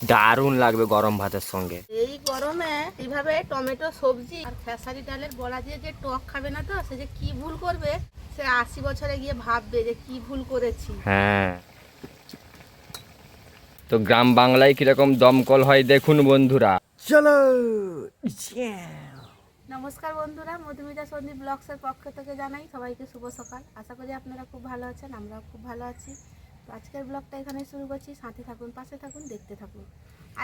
দারুণ লাগবে গরম ভাতের সঙ্গে। এই গরমে এইভাবে টমেটো সবজি আর খেসারি ডালের বড়া দিয়ে যে টক খাবে না তো সে যে কি ভুল করবে, সে 80 বছরে গিয়ে ভাববে যে কি ভুল করেছি। হ্যাঁ, তো গ্রাম বাংলায় কিরকম দমকল হয় দেখুন বন্ধুরা, চলো। নমস্কার বন্ধুরা, মধুমিতা সন্দীপ ব্লগসের পক্ষ থেকে জানাই সবাইকে শুভ সকাল। আশা করি আপনারা খুব ভালো আছেন, আমরাও খুব ভালো আছি। তো আজকের ব্লগটা এখানে শুরু করছি, সাথে থাকুন, পাশে থাকুন, দেখতে থাকুন।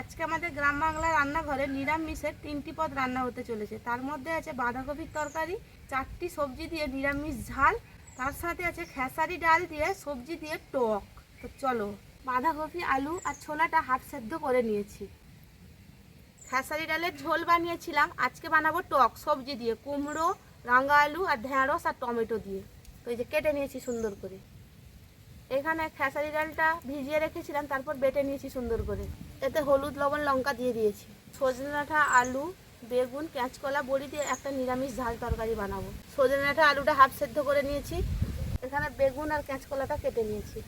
আজকে আমাদের গ্রাম বাংলার রান্নাঘরে নিরামিষের 3টি পদ রান্না হতে চলেছে। তার মধ্যে আছে বাঁধাকপির তরকারি, 4টি সবজি দিয়ে নিরামিষ ঝাল, তার সাথে আছে খেসারি ডাল দিয়ে সবজি দিয়ে টক। তো চলো, বাঁধাকপি, আলু আর ছোলাটা হাফ সেদ্ধ করে নিয়েছি। খেসারি ডালের ঝোল বানিয়েছিলাম, আজকে বানাবো টক সবজি দিয়ে, কুমড়ো, রাঙা আলু আর ঢেঁড়স আর টমেটো দিয়ে। তো এই যে কেটে নিয়েছি সুন্দর করে। এখানে খেসারি ডালটা ভিজিয়ে রেখেছিলাম, তারপর বেটে নিয়েছি সুন্দর করে। এতে হলুদ, লবণ, লঙ্কা দিয়ে দিয়েছি। সজনে ডাঁটা, আলু, বেগুন, কাঁচকলা, বড়ি দিয়ে একটা নিরামিষ ঝাল তরকারি বানাবো। সজনে ডাঁটা আলুটা হাফ সেদ্ধ করে নিয়েছি। এখানে বেগুন আর কাঁচকলাটা কেটে নিয়েছি।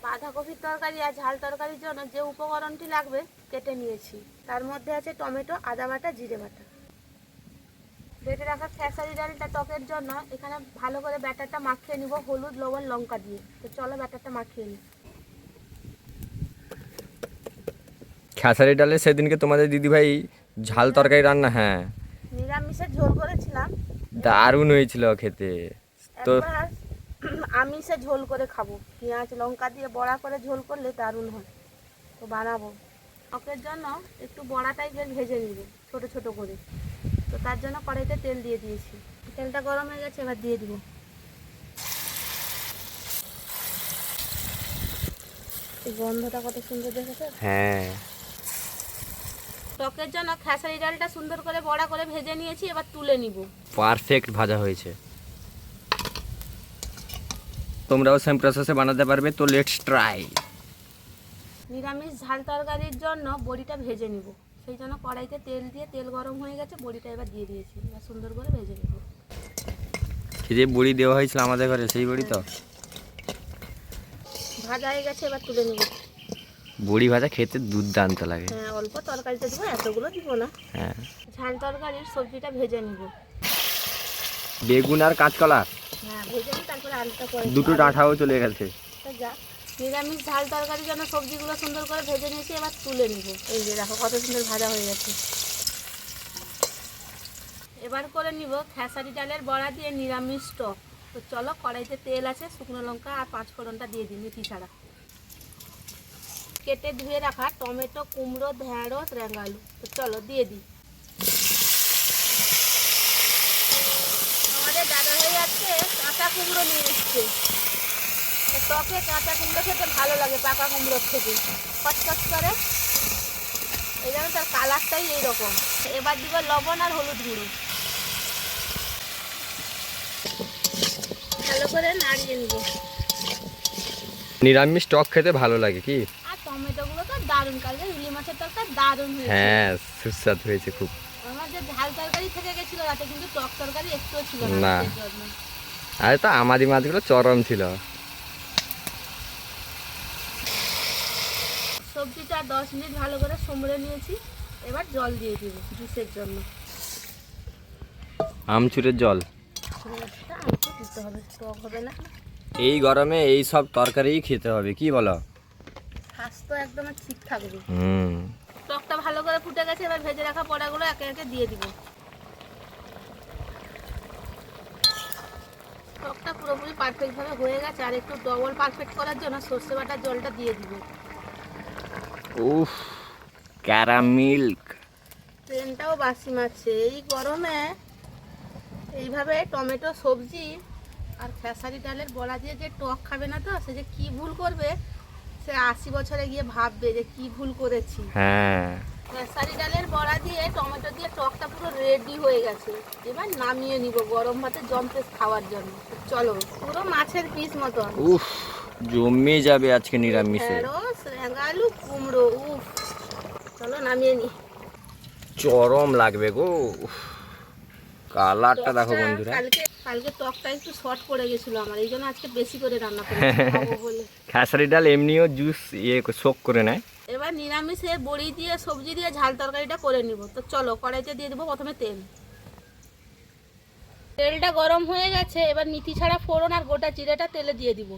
বাঁধাকপির তরকারি আর ঝাল তরকারির জন্য যে উপকরণটি লাগবে কেটে নিয়েছি। তার মধ্যে আছে টমেটো, আদা বাটা, জিরে বাটা। বেটে রাখা খেসারি ডালটা টকের জন্য এখানে ভালো করে ব্যাটারটা মাখিয়ে নিব হলুদ, লবণ, লঙ্কা দিয়ে। তো চলো ব্যাটারটা মাখিয়ে নিই। খেসারি ডালে সেদিনকে তোমাদের দিদিভাই ঝাল তরকারি রান্না, হ্যাঁ নিরামিষের ঝোল করেছিলাম, দারুণ হয়েছিল খেতে। তো একবার আমিষে ঝোল করে খাবো, পেঁয়াজ লঙ্কা দিয়ে বড়া করে ঝোল করলে দারুণ হয়। তো বানাবো। টকের জন্য একটু বড়া টাইপের ভেজে নিব ছোট ছোট করে। তো তার জন্য কড়াইতে তেল দিয়ে দিয়েছি। তেলটা গরম হয়ে গেছে, এবার দিয়ে দিব। এই গন্ধটা কত সুন্দর দেখেছে। হ্যাঁ, টকের জন্য খেসারি ডালটা সুন্দর করে বড়া করে ভেজে নিয়েছি, এবার তুলে নিব। পারফেক্ট ভাজা হয়েছে। তোমরাও সেম প্রসেসে বানাতে পারবে, তো লেটস ট্রাই। নিরামিষ ঝাল তরকারির জন্য বড়িটা ভেজে নিব। সেই জন্য কড়াইতে তেল দিয়ে, তেল গরম হয়ে গেছে, বড়িটা এবার দিয়ে দিয়েছি। এবার সুন্দর করে ভেজে নিব। যে বড়ি দেওয়া হয়েছিল আমাদের ঘরে, সেই বড়ি তো ভাজা হয়ে গেছে, এবার তুলে নিব। বড়ি ভাজা খেতে দুর্দান্ত লাগে। হ্যাঁ, অল্প তরকারিতে দিব, এতগুলো দিব না। হ্যাঁ, ঝাল তরকারির সবজিটা ভেজে নিব। বেগুন আর কাঁচকলা হ্যাঁ, ভেজে নিই, তারপরে আলুটা করে দুটো ডাঁটাও চলে গেছে। যা। নিরামিষ ঝাল তরকারির জন্য সবজিগুলো সুন্দর করে ভেজে নিয়েছি, এবার তুলে নিব। এই যে দেখো কত সুন্দর ভাজা হয়ে গেছে। এবার করে নিব খেসারি ডালের বড়া দিয়ে নিরামিষ টক। তো চলো, কড়াইতে তেল আছে, শুকনো লঙ্কা আর 5 ফোড়নটা দিয়ে দিই মেথি ছাড়া। কেটে ধুয়ে রাখা টমেটো, কুমড়ো, ঢেঁড়স, রাঙা আলু। তো চলো দিয়ে দিই। আমাদের দাদা হয়ে যাচ্ছে কাঁচা কুমড়ো নিয়ে এসছে। টকে কাঁচা কুমড়ো খেতে ভালো লাগে পাকা কুমড়োর থেকে, খচখচ করে। এই জন্য তার কালারটাই এইরকম। এবার দিব লবণ আর হলুদ গুঁড়ো। ভালো করে নাড়িয়ে নিব। নিরামিষ টক খেতে ভালো লাগে কি? আর টমেটোগুলো তো দারুণ, কালকে ইলি মাছের তরকারি দারুণ হয়েছে। হ্যাঁ, সুস্বাদু হয়েছে খুব। আমার যে ঝাল তরকারি থেকে গেছিল রাতে, কিন্তু টক তরকারি একটুও ছিল না। না এর জন্য। আরে তো আমাদি মাছগুলো চরম ছিল। সবজিটা 10 মিনিট ভালো করে সমড়ে নিয়েছি। এবার জল দিয়ে দিব জুসের জন্য। আমচুরের জল। আমচুর দিতে হবে, টক হবে না। এই গরমে এই সব তরকারিই খেতে হবে, কি বলো? স্বাস্থ্য একদম ঠিক থাকবে। হুম, টকটা ভালো করে ফুটে গেছে, এবার ভেজে রাখা বড়াগুলো একে একে দিয়ে দিব। টকটা পুরোপুরি পারফেক্টভাবে হয়ে গেছে, আর একটু ডবল পারফেক্ট করার জন্য সর্ষে বাটার জলটা দিয়ে দিব। উফ, ক্যারামিল্ক। ট্রেনটাও বাসি মারছে এই গরমে। এইভাবে টমেটো সবজি আর খেসারি ডালের বড়া দিয়ে যে টক খাবে না তো সে যে কি ভুল করবে, সে 80 বছরে গিয়ে ভাববে যে কি ভুল করেছি। হ্যাঁ, খেসারি ডালের বড়া দিয়ে টমেটো দিয়ে টকটা পুরো রেডি হয়ে গেছে। এবার নামিয়ে নিব গরম ভাতে জম্পেস খাওয়ার জন্য। চলো, পুরো মাছের পিস মতন। উফ, জমে যাবে আজকে নিরামিষে। ঢেঁড়স, রাঙা আলু, কুমড়ো, উফ। চলো নামিয়ে নি। চরম লাগবে গো। উফ, কালারটা দেখো বন্ধুরা। কালকে টকটা একটু শর্ট পড়ে গেছিল আমার, এই জন্য আজকে বেশি করে রান্না করে খাবো বলে। খেসারি ডাল এমনিও জুস শোক করে নেয়, এবার নিরামিষে বড়ি দিয়ে সবজি দিয়ে ঝাল তরকারিটা করে নিব। তো চলো কড়াইতে দিয়ে দেবো প্রথমে তেল। তেলটা গরম হয়ে গেছে, এবার মিথি ছাড়া ফোড়ন আর গোটা জিরেটা তেলে দিয়ে দিব।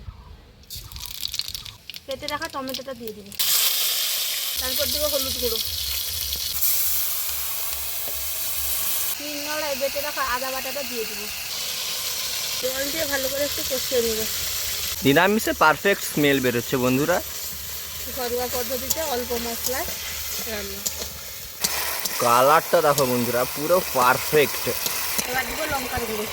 কেটে রাখা টমেটোটা দিয়ে দিব, তারপর দিব হলুদ গুঁড়ো, শিলনোড়ায় বেটে রাখা আদা বাটাটা দিয়ে দিব। জল দিয়ে ভালো করে একটু কষিয়ে নেব। নিরামিষে পারফেক্ট স্মেল বেরোচ্ছে বন্ধুরা। ঘরোয়া পদ্ধতিতে অল্প মশলায় রান্না। কালারটা দেখো বন্ধুরা, পুরো পারফেক্ট। এবার দিব লঙ্কার গুঁড়ো।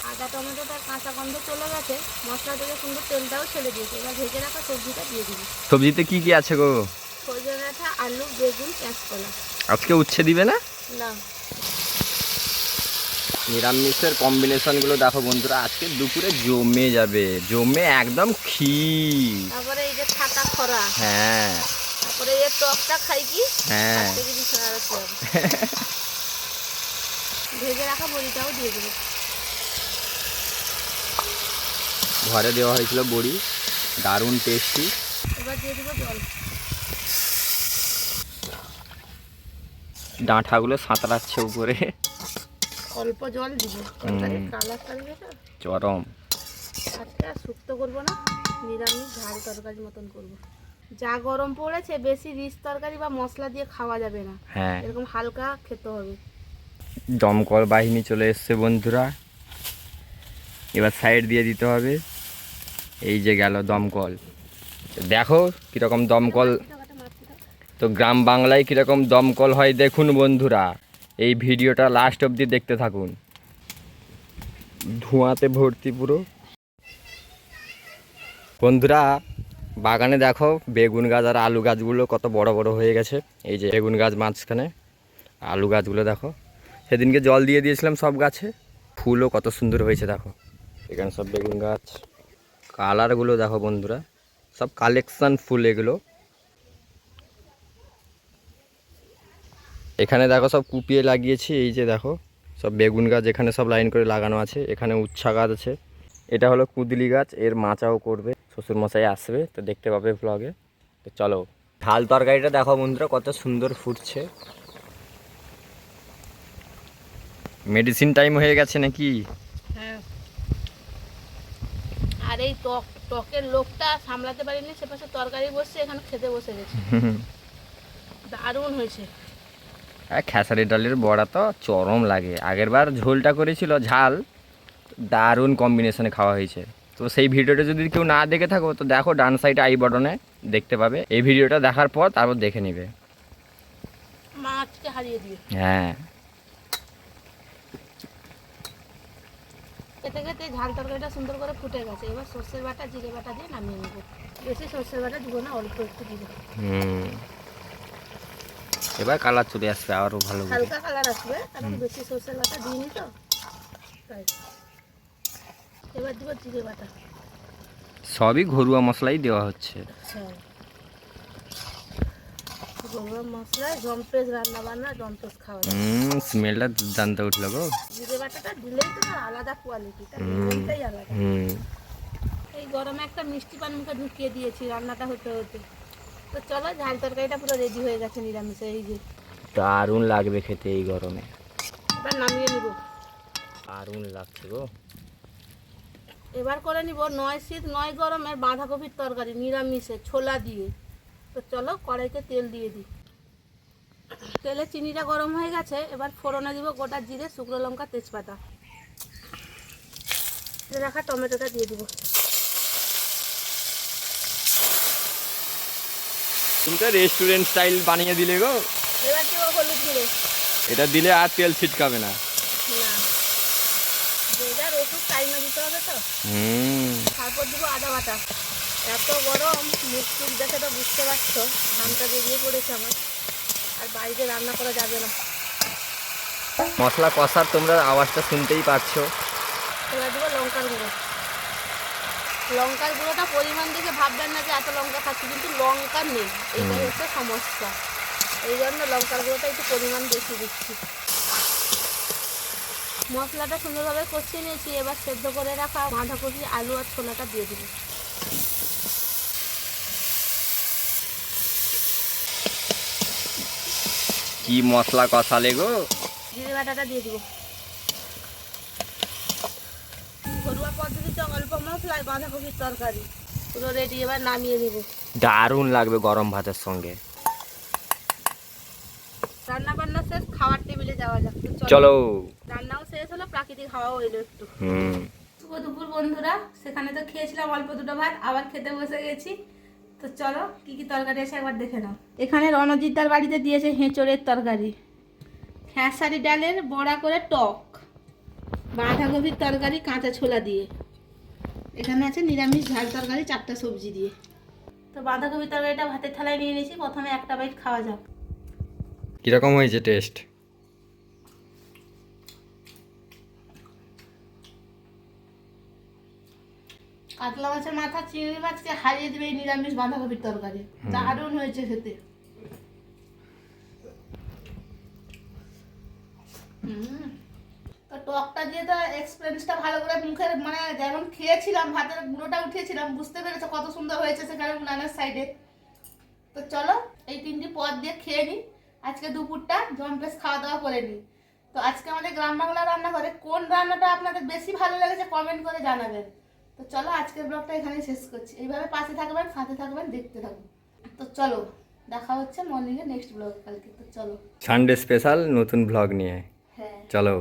আদা টমেটোটার কাঁচা গন্ধ চলে গেছে, মশলা থেকে সুন্দর তেলটাও ছেড়ে দিয়েছে। এবার ভেজে রাখা সবজিটা দিয়ে দিব। সবজিতে কি কি আছে গো? সজনে ডাঁটা, আলু, বেগুন, কাঁচকলা। আজকে উচ্ছে দিবে না? না। নিরামিষের কম্বিনেশনগুলো দেখো বন্ধুরা, আজকে দুপুরে জমে যাবে, জমে একদম ক্ষীর। তারপরে এই যে ছাতা খরা, হ্যাঁ তারপরে এই টকটা খাই কি, হ্যাঁ। তার থেকে কিছু আর আছে। ভেজে রাখা বড়িটাও দিয়ে দেবো। ঘরে দেওয়া হয়েছিল বড়ি, দারুণ টেস্টি। এবার দিয়ে দেবো জল। ডাঁটাগুলো সাঁতরাচ্ছে উপরে। অল্প জল দিব, তরকারির কালারটা দিবে তো চরম। আজকে আর শুক্তো করবো না, নিরামিষ ঝাল তরকারির মতন করব। যা গরম পড়েছে, বেশি রিচ তরকারি বা মশলা দিয়ে খাওয়া যাবে না। হ্যাঁ, এরকম হালকা খেতে হবে। দমকল বাহিনী চলে এসছে বন্ধুরা, এবার সাইড দিয়ে দিতে হবে। এই যে গেল দমকল, দেখো কিরকম দমকল। তো গ্রাম বাংলায় কিরকম দমকল হয় দেখুন বন্ধুরা, এই ভিডিওটা লাস্ট অবধি দেখতে থাকুন। ধোঁয়াতে ভর্তি পুরো। বন্ধুরা বাগানে দেখো বেগুন গাছ আর আলু গাছগুলো কত বড় বড় হয়ে গেছে। এই যে বেগুন গাছ মাঝখানে, আলু গাছগুলো দেখো। সেদিনকে জল দিয়ে দিয়েছিলাম সব গাছে, ফুলও কত সুন্দর হয়েছে দেখো। এখানে সব বেগুন গাছ, কালারগুলো দেখো বন্ধুরা, সব কালেকশন ফুল এগুলো। এখানে দেখো সব কুপিয়ে লাগিয়েছি। এই যে দেখো সব বেগুন গাছ এখানে সব লাইন করে লাগানো আছে। এখানে উচ্ছা গাছ আছে, এটা হলো কুদলি গাছ, এর মাচাও করবে, শ্বশুরমশাই আসবে তো দেখতে পাবে ব্লগে। তো চলো, ঝাল তরকারিটা দেখো বন্ধুরা কত সুন্দর ফুটছে। মেডিসিন টাইম হয়ে গেছে নাকি? হ্যাঁ। আর এই টকের লোকটা সামলাতে পারিনি, সে পাশে তরকারি বসছে, এখানে খেতে বসে গেছে। দারুণ হয়েছে। হ্যাঁ, খেসারি ডালের বড়া তো চরম লাগে। আগের বার ঝোলটা করেছিল ঝাল, দারুণ কম্বিনেশনে খাওয়া হয়েছে। তো সেই ভিডিওটা যদি কেউ না দেখে থাকো তো দেখো, ডান সাইডে আই বটনে দেখতে পাবে। এই ভিডিওটা দেখার পর তারপর দেখে নিবে। মাছকে হারিয়ে দিয়ে হ্যাঁ, খেতে খেতে ঝাল তরকারিটা সুন্দর করে ফুটে গেছে। এবার সর্ষের বাটা, জিরে বাটা দিয়ে নামিয়ে নেব। বেশি সর্ষের বাটা দিব না, অল্প একটু দিব। এবার কালার চলে আসবে আরও ভালো করে। হালকা কালার আসবে, কারণ বেশি সর্ষের বাটা দিইনি তো তাই। এবার দিব জিরে বাটা। সবই ঘরোয়া মশলাই দেওয়া হচ্ছে। হ্যাঁ, ঘরোয়া মশলায় জম্পেশ রান্না বান্না, জম্পেশ খাওয়া যায়। স্মেলটা দুর্দান্ত উঠলো গো। জিরে বাটাটা দিলেই তো আলাদা কোয়ালিটি, তার লেভেলটাই আলাদা। এই গরমে একটা মিষ্টি পান মুখে ঢুকিয়ে দিয়েছি রান্নাটা হতে হতে। তো চলো, ঝাল তরকারিটা পুরো রেডি হয়ে গেছে নিরামিষে। এই যে দারুণ লাগবে খেতে এই গরমে, এবার নামিয়ে নিব। দারুণ লাগছে গো। এবার করে নিব 9 শীত 9 গরমের বাঁধাকপির তরকারি নিরামিষে ছোলা দিয়ে। তো চলো কড়াইতে তেল দিয়ে দিই। তেলে চিনিটা গরম হয়ে গেছে, এবার ফোড়নে দিব গোটা জিরে, শুকনো লঙ্কা, তেজপাতা। রাখা টমেটোটা দিয়ে দিব। তুমি তো রেস্টুরেন্ট স্টাইল বানিয়ে দিলে গো। এবার দেবো হলুদ গুঁড়ো। এটা দিলে আর তেল ছিটকাবে না। না, যে যার ওষুধ টাইমে দিতে হবে তো। তারপর দিব আদা বাটা। এত গরম, মুখ টুক দেখে তো বুঝতে পারছো ঘামটা বেরিয়ে পড়েছে আমার। আর বাড়িতে রান্না করা যাবে না। মশলা কষার তোমরা আওয়াজটা শুনতেই পাচ্ছো। এবার দেবো লঙ্কার গুঁড়ো। লঙ্কার গুঁড়োটা পরিমাণ দেখে ভাববেন না যে এত লঙ্কা খাচ্ছি, কিন্তু লঙ্কা নেই, এইটাই হচ্ছে সমস্যা। এই জন্য লঙ্কার গুঁড়োটা একটু পরিমাণ বেশি দিচ্ছি। মশলাটা সুন্দরভাবে কষিয়ে নিয়েছি। এবার সেদ্ধ করে রাখা বাঁধাকপি, আলু আর ছোলাটা দিয়ে দিব। কি মশলা কষালে গো? জিরে বাটাটা দিয়ে দিব। ঘরোয়া পদ্ধতিতে অল্প মশলায় বাঁধাকপির তরকারি পুরো রেডি, এবার নামিয়ে নেব। দারুণ লাগবে গরম ভাতের সঙ্গে। রান্না বান্না শেষ, খাওয়ার টেবিলে যাওয়া যাক। তো চলো। রান্নাও শেষ হলো, প্রাকৃতিক হাওয়াও এলো একটু। শুভ দুপুর বন্ধুরা, সেখানে তো খেয়েছিলাম অল্প দুটো ভাত, আবার খেতে বসে গেছি। তো চলো কি কি তরকারি আছে একবার দেখে নাও। এখানে রণজিৎদার বাড়িতে দিয়েছে হেঁচড়ের তরকারি, খেসারি ডালের বড়া করে টক, বাঁধাকপির তরকারি কাঁচা ছোলা দিয়ে, এখানে আছে নিরামিষ ঝাল তরকারি 4টা সবজি দিয়ে। তো বাঁধাকপির তরকারিটা ভাতের থালায় নিয়ে নিয়েছি, প্রথমে একটা বাইট খাওয়া যাক। কিরকম হয়েছে টেস্ট? কাতলা মাছের মাথা চিংড়ি মাছকে হারিয়ে দেবে এই নিরামিষ বাঁধাকপির তরকারি, দারুণ হয়েছে খেতে। তো টকটা দিয়ে তো এক্সপিরিয়েন্সটা ভালো করে মুখের মানে যেমন খেয়েছিলাম, ভাতের গুঁড়োটা উঠিয়েছিলাম, বুঝতে পেরেছো কত সুন্দর হয়েছে সেখানে উনানের সাইডে। তো চলো এই 3টি পদ দিয়ে খেয়ে নিই, আজকে দুপুরটা জম্পেশ খাওয়া দাওয়া করে নিই। তো আজকে আমাদের গ্রাম বাংলা রান্নাঘরে কোন রান্নাটা আপনাদের বেশি ভালো লেগেছে কমেন্ট করে জানাবেন। তো চলো আজকের ব্লগটা এখানেই শেষ করছি। এইভাবে পাশে থাকবেন, সাথে থাকবেন, দেখতে থাকবেন। তো চলো দেখা হচ্ছে মর্নিংয়ে নেক্সট ব্লগ কালকে। তো চলো, সানডে স্পেশাল নতুন ব্লগ নিয়ে। হ্যাঁ চলো।